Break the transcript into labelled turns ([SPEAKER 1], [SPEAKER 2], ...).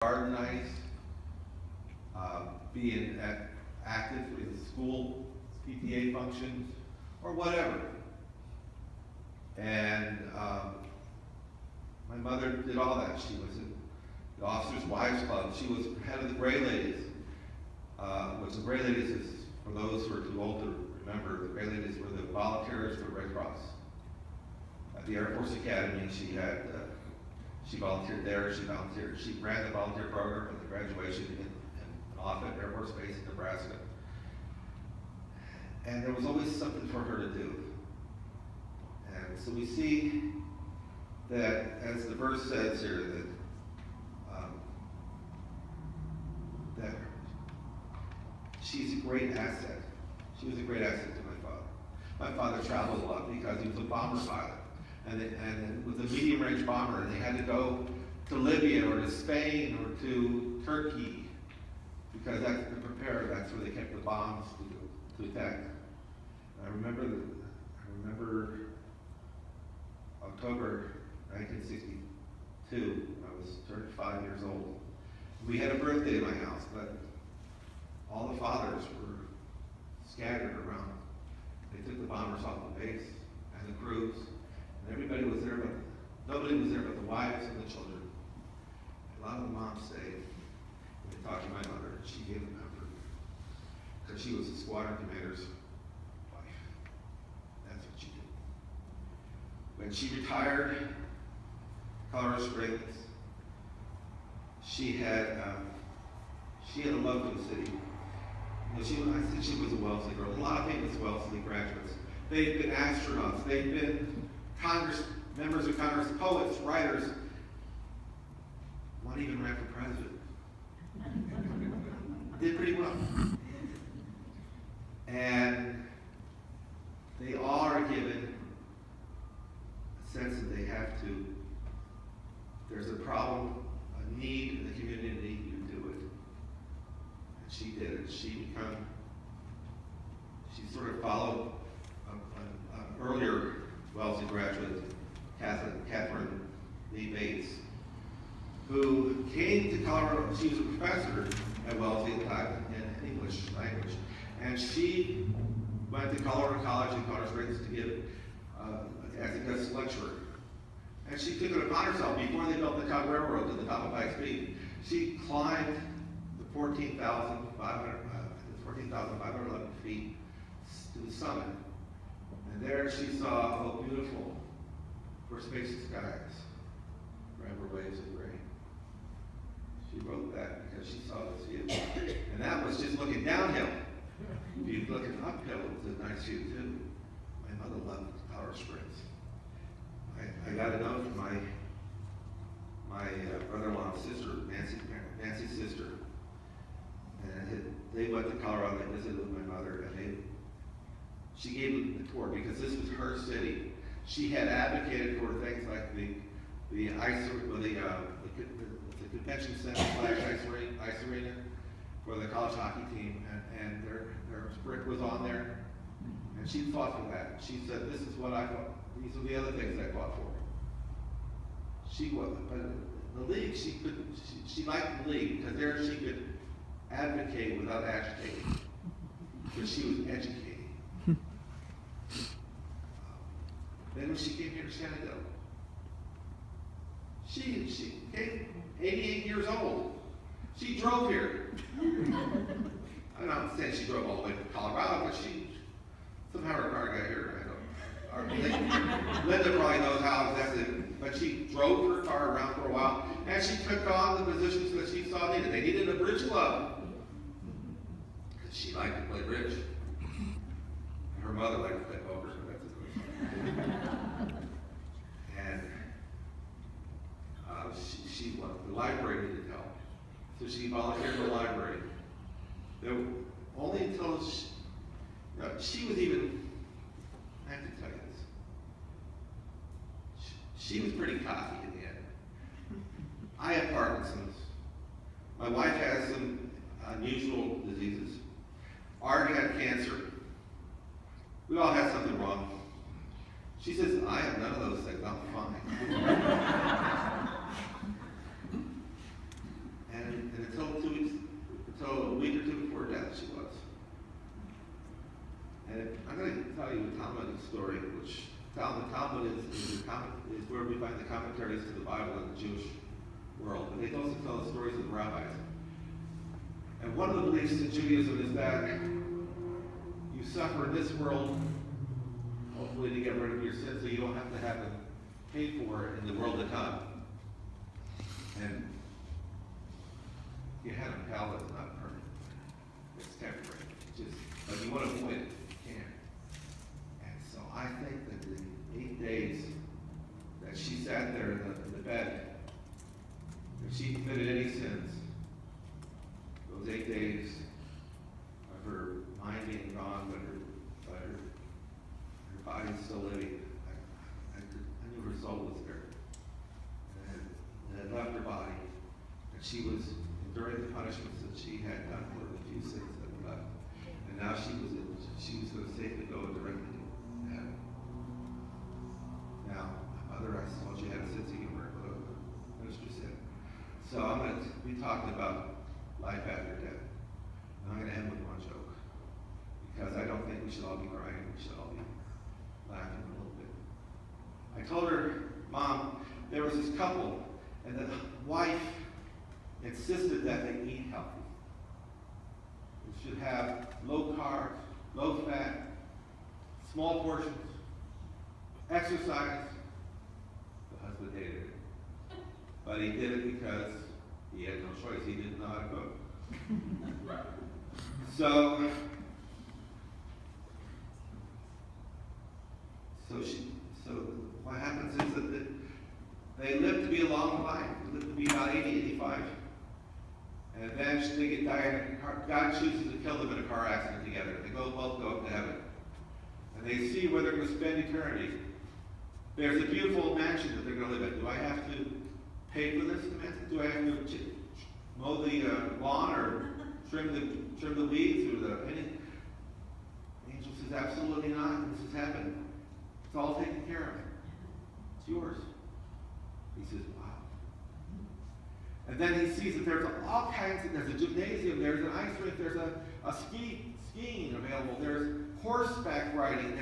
[SPEAKER 1] garden nights, being active in school PTA functions, or whatever. And my mother did all that. She was in the Officers' Wives Club. She was head of the Gray Ladies. Which the Gray Ladies is, for those who are too old to remember, the Gray Ladies were the volunteers for Red Cross. At the Air Force Academy, she volunteered there. She ran the volunteer program at the graduation in Offutt Air Force Base in Nebraska. And there was always something for her to do. And so we see that, as the verse says here, that she's a great asset. She was a great asset to my father. My father traveled a lot because he was a bomber pilot. And it was a medium-range bomber, and they had to go to Libya or to Spain or to Turkey because that's to prepare. That's where they kept the bombs to attack. I remember October 1962. I was 35 years old. We had a birthday in my house, but all the fathers were scattered around. They took the bombers off the base and the crews. Everybody was there, but nobody was there but the wives and the children. A lot of the moms stayed. And they talked to my mother, and she gave them comfort. Because she was a squadron commander's wife. That's what she did. When she retired, Colorado Springs, she had a love for the city. I said she was a Wellesley girl. A lot of people are Wellesley graduates. They've been astronauts. They've been members of Congress, poets, writers. One even ran for president. Did pretty well. And they all are given a sense that they have to, there's a problem, a need in the community, you do it. And she did it. She sort of followed an earlier Wellesley graduate, Catherine Lee Bates, who came to Colorado. She was a professor at Wellesley at the time in English language. And she went to Colorado College in Colorado Springs to give as a guest lecturer. And she took it upon herself, before they built the Cog Railroad to the top of Pikes Peak, she climbed the 14,511 feet to the summit. And there she saw, oh, beautiful, for spacious skies, forever waves of grain. She wrote that because she saw this view. And that was just looking downhill. If you're looking uphill, it was a nice view too. My mother loved Colorado Springs. I got a note from my brother-in-law's sister, Nancy's sister. And they went to Colorado, they visited with my mother, and she gave them the tour because this was her city. She had advocated for things like the convention center / ice arena for the college hockey team, and their brick was on there, and she fought for that. She said, "This is what I fought. These are the other things I fought for." She was, but the league, she liked the league because there she could advocate without agitating, because she was educated. Then when she came here to Shenandoah, she came 88 years old. She drove here. I'm not saying she drove all the way to Colorado, but somehow her car got here. Linda probably knows how exactly, but she drove her car around for a while, and she took on the positions that she saw needed. They needed a bridge club, because she liked to play bridge. Her mother liked to play poker, so that's a good thing. And the library needed help, so she volunteered in the library. Only until she was even, I have to tell you this, she was pretty cocky in the end. I have Parkinson's. My wife has some unusual diseases. Art had cancer. We all had something wrong. She says, I have none of those things. I'm fine. And until a week or two before death, she was. And I'm going to tell you a Talmudic story, which the Talmud is where we find the commentaries to the Bible in the Jewish world. But they also tell the stories of the rabbis. And one of the beliefs in Judaism is that you suffer in this world, hopefully to get rid of your sins, so you don't have to have them paid for in the world to come. And you have a hell that's not permanent. It's temporary. But you want to avoid it. You can't. And so I think that the 8 days that she sat there in the bed, if she committed any sins, those 8 days of her mind being gone, but her body still living, I knew her soul was there. And it left her body. And she was enduring the punishments that she had done for the few sins that were left. And now she was going to safely go directly to heaven. Now, my mother, I told you, had a sense of humor, but the minister said. So we talked about life after death. And I'm going to end with one joke. Because I don't think we should all be crying. We should all be laughing a little bit. I told her, Mom, there was this couple, and the wife insisted that they eat healthy. They should have low carbs, low fat, small portions, exercise. The husband hated it. But he did it because he had no choice. He didn't know how to cook. So what happens is that they live to be a long life. They live to be about 80, 85. And then they get died. God chooses to kill them in a car accident together. They both go up to heaven. And they see where they're going to spend eternity. There's a beautiful mansion that they're going to live in. Do I have to pay for this? Do I have to mow the lawn or trim the weeds or anything? The angel says, absolutely not. This has happened. It's all taken care of. It's yours. He says, wow. And then he sees that there's all kinds of, there's a gymnasium, there's an ice rink, there's a skiing available, there's horseback riding.